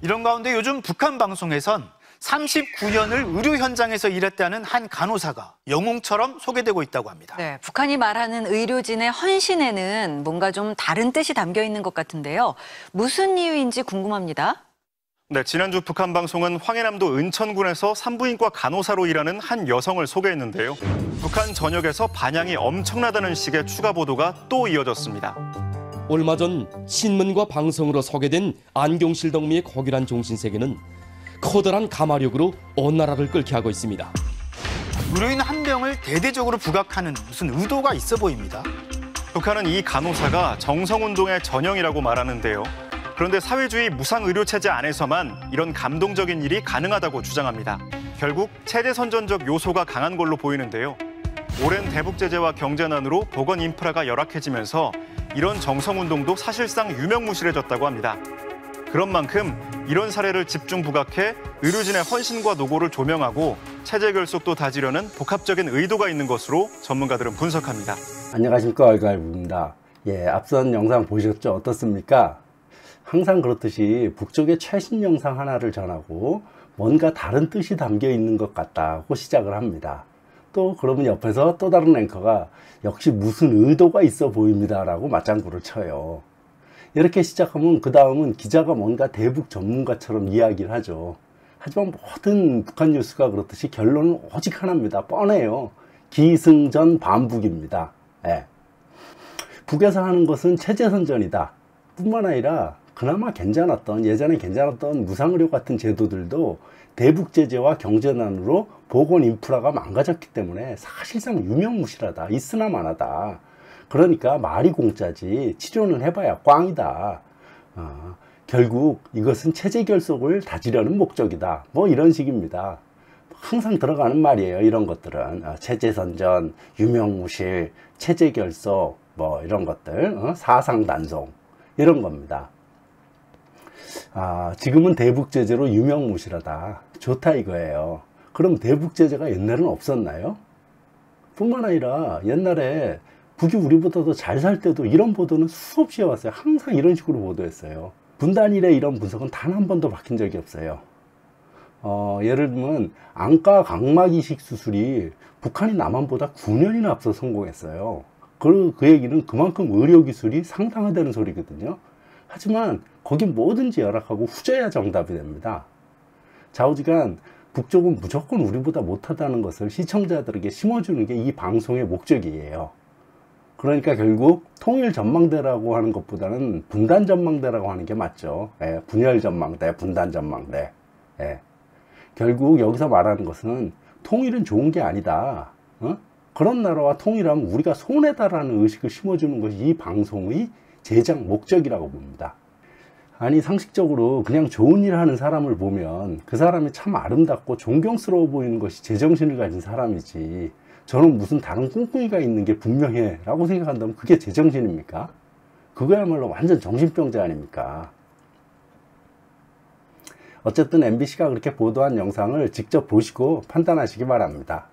이런 가운데 요즘 북한 방송에선 39년을 의료 현장에서 일했다는 한 간호사가 영웅처럼 소개되고 있다고 합니다. 네, 북한이 말하는 의료진의 헌신에는 뭔가 좀 다른 뜻이 담겨 있는 것 같은데요. 무슨 이유인지 궁금합니다. 네, 지난주 북한 방송은 황해남도 은천군에서 산부인과 간호사로 일하는 한 여성을 소개했는데요. 북한 전역에서 반향이 엄청나다는 식의 추가 보도가 또 이어졌습니다. 얼마 전 신문과 방송으로 소개된 안경실 덕미의 고결한 정신세계는 커다란 가마력으로 온 나라를 끓게 하고 있습니다. 의료인 한 명을 대대적으로 부각하는 무슨 의도가 있어 보입니다. 북한은 이 간호사가 정성운동의 전형이라고 말하는데요. 그런데 사회주의 무상의료체제 안에서만 이런 감동적인 일이 가능하다고 주장합니다. 결국 체제선전적 요소가 강한 걸로 보이는데요. 오랜 대북제재와 경제난으로 보건 인프라가 열악해지면서 이런 정성운동도 사실상 유명무실해졌다고 합니다. 그런 만큼 이런 사례를 집중 부각해 의료진의 헌신과 노고를 조명하고 체제 결속도 다지려는 복합적인 의도가 있는 것으로 전문가들은 분석합니다. 안녕하십니까, 얼갈부입니다. 앞선 영상 보셨죠? 어떻습니까? 항상 그렇듯이 북쪽의 최신 영상 하나를 전하고 뭔가 다른 뜻이 담겨 있는 것 같다고 시작을 합니다. 또 그러면 옆에서 또 다른 앵커가 역시 무슨 의도가 있어 보입니다 라고 맞장구를 쳐요. 이렇게 시작하면 그 다음은 기자가 뭔가 대북 전문가처럼 이야기를 하죠. 하지만 모든 북한 뉴스가 그렇듯이 결론은 오직 하나입니다. 뻔해요. 기승전 반북입니다. 북에서 하는 것은 체제선전이다 뿐만 아니라 그나마 예전에 괜찮았던 무상의료 같은 제도들도 대북제재와 경제난으로 보건 인프라가 망가졌기 때문에 사실상 유명무실하다, 있으나 마나다. 그러니까 말이 공짜지 치료는 해봐야 꽝이다. 결국 이것은 체제 결속을 다지려는 목적이다. 뭐 이런 식입니다. 항상 들어가는 말이에요. 이런 것들은 체제선전, 유명무실, 체제 결속 뭐 이런 것들, 사상단송 이런 겁니다. 지금은 대북제재로 유명무실하다. 좋다 이거예요. 그럼 대북제재가 옛날에는 없었나요? 뿐만 아니라 옛날에 북이 우리보다 더 잘 살 때도 이런 보도는 수없이 해왔어요. 항상 이런 식으로 보도했어요. 분단 이래 이런 분석은 단 한 번도 바뀐 적이 없어요. 예를 들면 안과 각막 이식 수술이 북한이 남한보다 9년이나 앞서 성공했어요. 그 얘기는 그만큼 의료기술이 상당하다는 소리거든요. 하지만 거긴 뭐든지 열악하고 후져야 정답이 됩니다. 좌우지간 북쪽은 무조건 우리보다 못하다는 것을 시청자들에게 심어주는 게 이 방송의 목적이에요. 그러니까 결국 통일 전망대라고 하는 것보다는 분단 전망대라고 하는 게 맞죠. 분열 전망대, 분단 전망대. 결국 여기서 말하는 것은 통일은 좋은 게 아니다. 그런 나라와 통일하면 우리가 손해다라는 의식을 심어주는 것이 이 방송의 제작 목적이라고 봅니다. 아니 상식적으로 그냥 좋은 일 하는 사람을 보면 그 사람이 참 아름답고 존경스러워 보이는 것이 제정신을 가진 사람이지, 저는 무슨 다른 꿍꿍이가 있는 게 분명해 라고 생각한다면 그게 제정신입니까? 그거야말로 완전 정신병자 아닙니까? 어쨌든 MBC가 그렇게 보도한 영상을 직접 보시고 판단하시기 바랍니다.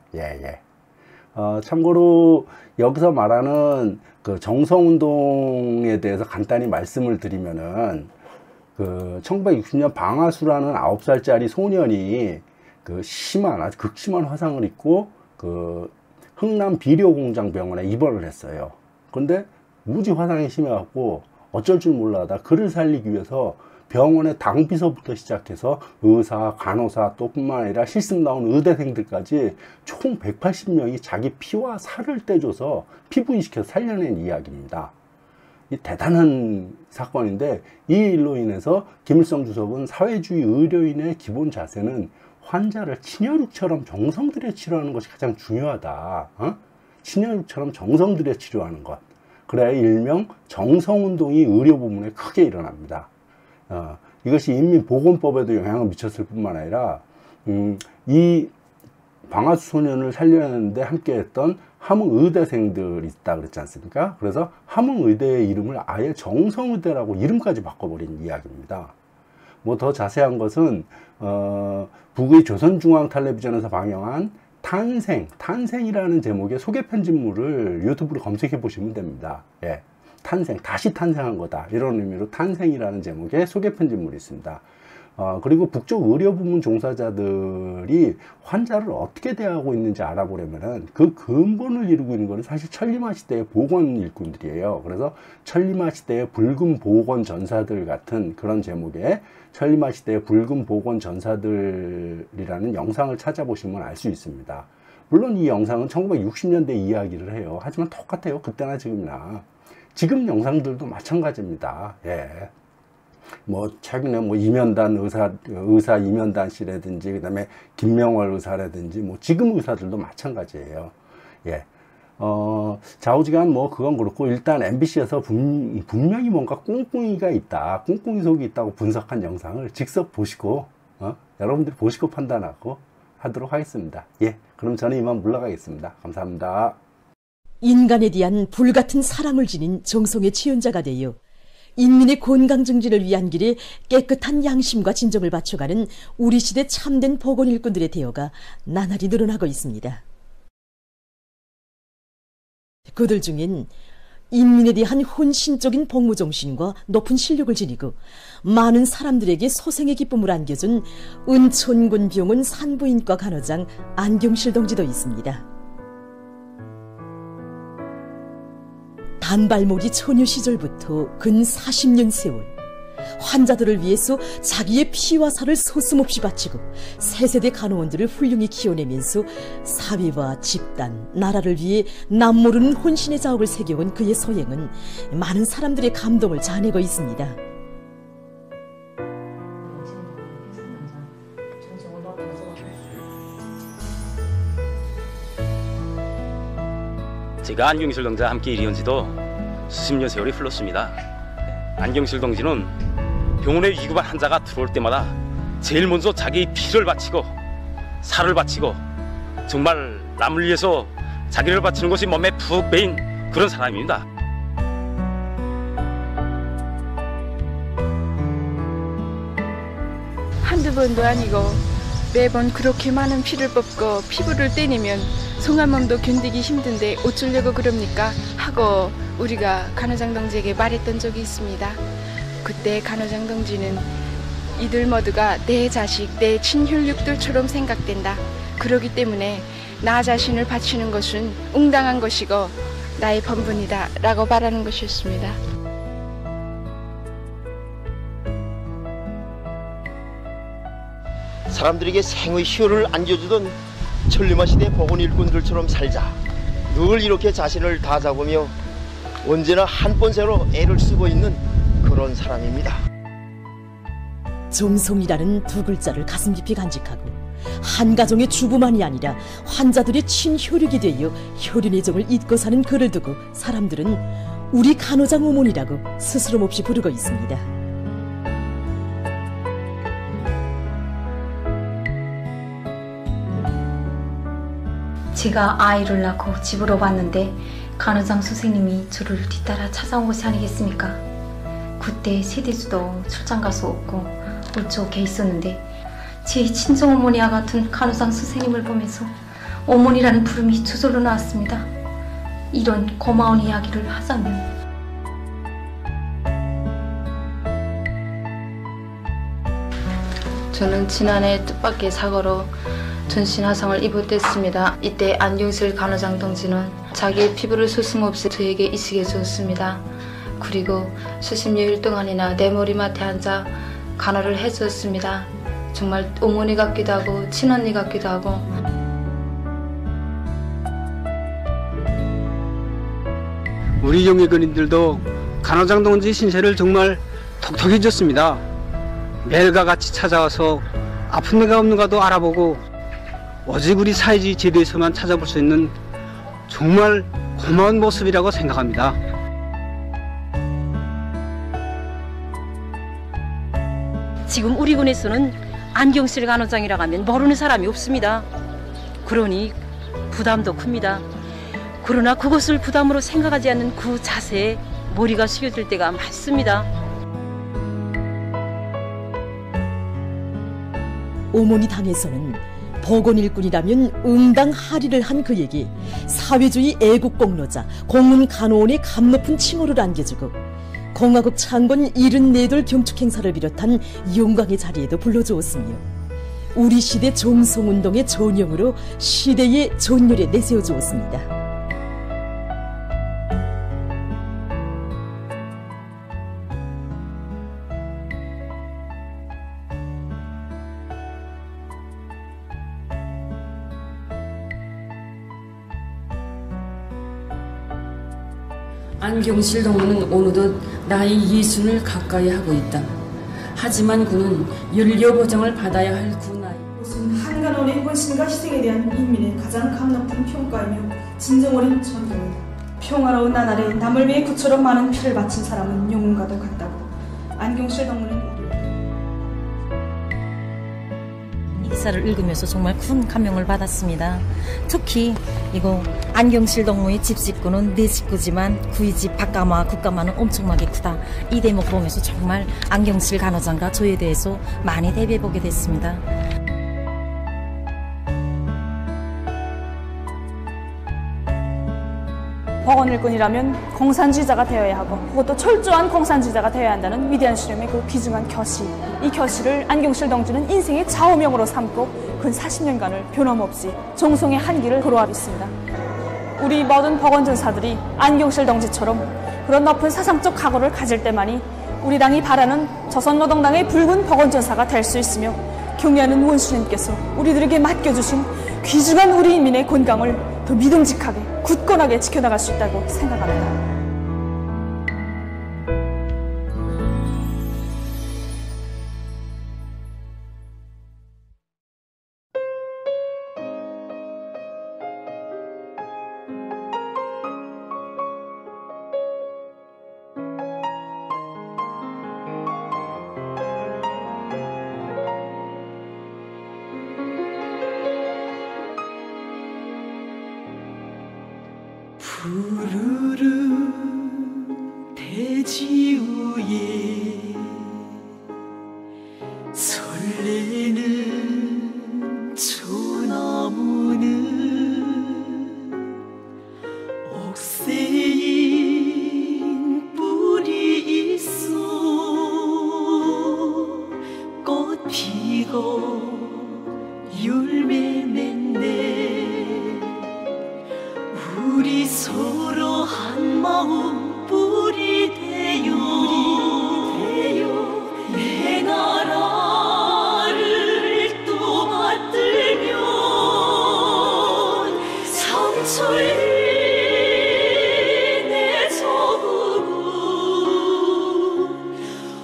참고로 여기서 말하는 그 정성운동에 대해서 간단히 말씀을 드리면은, 1960년 방아수라는 9살짜리 소년이 아주 극심한 화상을 입고 흥남 비료공장병원에 입원을 했어요. 그런데 무지 화상이 심해갖고 어쩔 줄 몰라다 그를 살리기 위해서 병원의 당비서부터 시작해서 의사, 간호사 또 뿐만 아니라 실습 나온 의대생들까지 총 180명이 자기 피와 살을 떼줘서 피부인시켜서 살려낸 이야기입니다. 이 대단한 사건인데, 이 일로 인해서 김일성 주석은 사회주의 의료인의 기본 자세는 환자를 친혈육처럼 정성 들여 치료하는 것이 가장 중요하다. 친혈육처럼 정성 들여 치료하는 것. 그래야 일명 정성운동이 의료 부문에 크게 일어납니다. 이것이 인민보건법에도 영향을 미쳤을 뿐만 아니라 이 방아수 소년을 살려내는데 함께했던 함흥의대생들이 있다 그랬지 않습니까? 그래서 함흥의대의 이름을 아예 정성의대라고 이름까지 바꿔버린 이야기입니다. 뭐 더 자세한 것은 북의 조선중앙텔레비전에서 방영한 탄생이라는 제목의 소개 편집물을 유튜브로 검색해 보시면 됩니다. 탄생, 다시 탄생한 거다, 이런 의미로 탄생이라는 제목의 소개 편집물이 있습니다. 그리고 북쪽 의료 부문 종사자들이 환자를 어떻게 대하고 있는지 알아보려면은 그 근본을 이루고 있는 것은 사실 천리마 시대의 보건 일꾼들이에요. 그래서 천리마 시대의 붉은 보건 전사들 같은 그런 제목의 천리마 시대의 붉은 보건 전사들이라는 영상을 찾아보시면 알 수 있습니다. 물론 이 영상은 1960년대 이야기를 해요. 하지만 똑같아요. 그때나 지금이나. 지금 영상들도 마찬가지입니다. 예. 뭐 최근에 뭐 이면단 의사 이면단 씨라든지 그다음에 김명월 의사라든지 뭐 지금 의사들도 마찬가지예요. 예. 좌우지간 뭐 그건 그렇고 일단 MBC에서 분명히 뭔가 꿍꿍이가 있다, 꿍꿍이 속이 있다고 분석한 영상을 직접 보시고 여러분들이 보시고 판단하고 하도록 하겠습니다. 예. 그럼 저는 이만 물러가겠습니다. 감사합니다. 인간에 대한 불같은 사랑을 지닌 정성의 치연자가 되어 인민의 건강 증진을 위한 길에 깨끗한 양심과 진정을 바쳐가는 우리 시대 참된 보건 일꾼들의 대여가 나날이 늘어나고 있습니다. 그들 중엔 인민에 대한 헌신적인 복무정신과 높은 실력을 지니고 많은 사람들에게 소생의 기쁨을 안겨준 은촌군 병원 산부인과 간호장 안경실 동지도 있습니다. 단발머리 처녀 시절부터 근 40년 세월 환자들을 위해서 자기의 피와 살을 서슴없이 바치고 세세대 간호원들을 훌륭히 키워내면서 사회와 집단, 나라를 위해 남모르는 혼신의 자업을 새겨온 그의 소행은 많은 사람들의 감동을 자아내고 있습니다. 제가 안경실 동지와 함께 일해온 지도 수십 년 세월이 흘렀습니다. 안경실 동지는 병원에 위급한 환자가 들어올 때마다 제일 먼저 자기의 피를 바치고 살을 바치고 정말 남을 위해서 자기를 바치는 것이 몸에 푹 배인 그런 사람입니다. 한두 번도 아니고 매번 그렇게 많은 피를 뽑고 피부를 떼내면 송한 몸도 견디기 힘든데 어쩌려고 그럽니까? 하고 우리가 간호장 동지에게 말했던 적이 있습니다. 그때 간호장 동지는 이들 모두가 내 자식, 내 친혈육들처럼 생각된다. 그러기 때문에 나 자신을 바치는 것은 응당한 것이고 나의 본분이다 라고 말하는 것이었습니다. 사람들에게 생의 희열을 안겨주던 천리마 시대 보건 일꾼들처럼 살자. 늘 이렇게 자신을 다 잡으며 언제나 한 번새로 애를 쓰고 있는 그런 사람입니다. 정성이라는 두 글자를 가슴 깊이 간직하고 한 가정의 주부만이 아니라 환자들의 친혈육이 되어 혈연의 정을 잊고 사는 그를 두고 사람들은 우리 간호장 어머니라고 스스럼 없이 부르고 있습니다. 제가 아이를 낳고 집으로 왔는데 간호장 선생님이 저를 뒤따라 찾아온 것이 아니겠습니까? 그때 세대수도 출장 가서 없고 울적해 있었는데 제 친정어머니와 같은 간호장 선생님을 보면서 어머니라는 부름이 저절로 나왔습니다. 이런 고마운 이야기를 하자면 저는 지난해 뜻밖의 사고로 전신화상을 입었댔습니다. 이때 안경실 간호장 동지는 자기의 피부를 서슴없이 저에게 이식해 주었습니다. 그리고 수십 여일 동안이나 내 머리맡에 앉아 간호를 해주었습니다. 정말 어머니 같기도 하고 친언니 같기도 하고. 우리 영예근인들도 간호장 동지 신세를 정말 톡톡히 줬습니다. 매일과 같이 찾아와서 아픈 데가 없는가도 알아보고 오직 우리 사회주의 제도에서만 찾아볼 수 있는 정말 고마운 모습이라고 생각합니다. 지금 우리 군에서는 안경실 간호장이라고 하면 모르는 사람이 없습니다. 그러니 부담도 큽니다. 그러나 그것을 부담으로 생각하지 않는 그 자세에 머리가 숙여질 때가 많습니다. 어머니 당에서는 보건일꾼이라면 응당하리를 한 그에게 사회주의 애국공로자 공문간호원의 값높은 칭호를 안겨주고 공화국 창건 74돌 경축 행사를 비롯한 영광의 자리에도 불러주었으며 우리 시대 정성운동의 전형으로 시대의 전율에 내세워 주었습니다. 안경실 동무는 어느덧 나이 60을 가까이 하고 있다. 하지만 그는 연료보장을 받아야 할 군나이. 이것은 한간원의 헌신과 희생에 대한 인민의 가장 감높은 평가이며 진정 어린 존경이다. 평화로운 나날에 남을 위해 구처럼 많은 피를 바친 사람은 영웅과도 같다고. 안경실 동무는 이 기사를 읽으면서 정말 큰 감명을 받았습니다. 특히 이거 안경실 동무의 집 식구는 내 식구지만 그의 집 밥가마와 국가마는 엄청나게 크다. 이 대목 보면서 정말 안경실 간호장과 저에 대해서 많이 대비해보게 됐습니다. 법원 일꾼이라면 공산주의자가 되어야 하고 그것도 철저한 공산주의자가 되어야 한다는 위대한 실험의 그 귀중한 결실. 이 결실을 안경실 동지는 인생의 좌우명으로 삼고 근 40년간을 변함없이 정성의 한기를 도로하였습니다. 우리 모든 법원전사들이 안경실 동지처럼 그런 높은 사상적 각오를 가질 때만이 우리 당이 바라는 조선노동당의 붉은 법원전사가 될 수 있으며 경애하는 원수님께서 우리들에게 맡겨주신 귀중한 우리 인민의 건강을 더 믿음직하게 굳건하게 지켜나갈 수 있다고 생각합니다. 푸르른 대지 위에 설레는 소나무는 옥새인 뿔이 있어 꽃 피고 열매 맺네. 우리 서로 한 마음 뿌리 되요 내 나라를 또 받들면 삼천리 내 조국은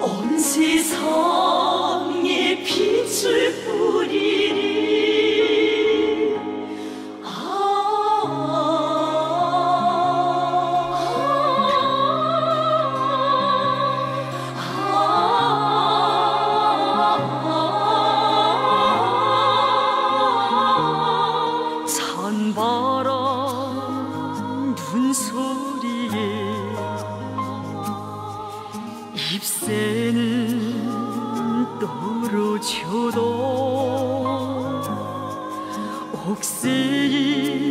온 세상에 빛을 뿌리리. 잎새는 떨어져도 옥새인